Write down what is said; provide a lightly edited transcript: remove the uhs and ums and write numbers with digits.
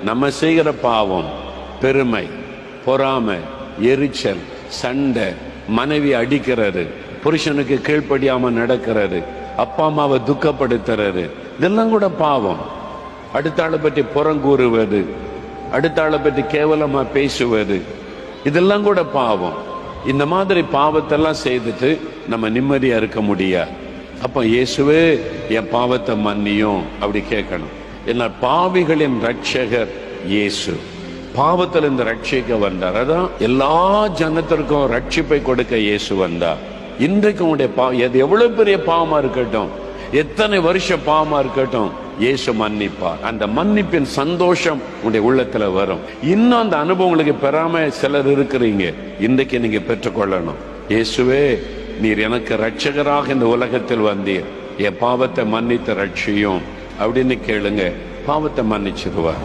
நம்ம செய்கிற பாவம் பெருமை, பொறாமை, எரிச்சல், சண்டை, மனைவி அடிக்கிறாரு, புருஷனுக்கு கீழ்ப்படியாம நடக்கிறாரு, அப்பா அம்மாவை துக்கப்படுத்துறாரு, இதெல்லாம் கூட பாவம். அடுத்த ஆளை பற்றி புறங்கூறுவது, அடுத்த ஆளை பற்றி கேவலமா பேசுவது, இதெல்லாம் கூட பாவம். இந்த மாதிரி பாவத்தெல்லாம் செய்துட்டு நம்ம நிம்மதியா இருக்க முடியாது. அப்ப இயேசுவே என் பாவத்தை மன்னியும் அப்படி கேட்கணும். என்ன, பாவிகளின் ரட்சகர் இயேசு பாவத்தில் இந்த ரட்சிக்க வந்தார். அதான் எல்லா ஜனத்திற்கும் ரட்சிப்பை கொடுக்க இயேசு வந்தார். இன்றைக்கு உங்களுடைய எது எவ்வளவு பெரிய பாவமா இருக்கட்டும், எத்தனை வருஷ பாவமா இருக்கட்டும், இயேசு மன்னிப்பார். அந்த மன்னிப்பின் சந்தோஷம் உங்களுடைய உள்ளத்துல வரும். இன்னும் அந்த அனுபவம் உங்களுக்கு பெறாம சிலர் இருக்கிறீங்க, இன்றைக்கு நீங்க பெற்றுக்கொள்ளணும். இயேசுவே, நீர் எனக்கு ரட்சகராக இந்த உலகத்தில் வந்தீர், என் பாவத்தை மன்னித்து ரட்சியும் அப்படின்னு கேளுங்க. பாவத்தை மன்னிச்சிருவார்.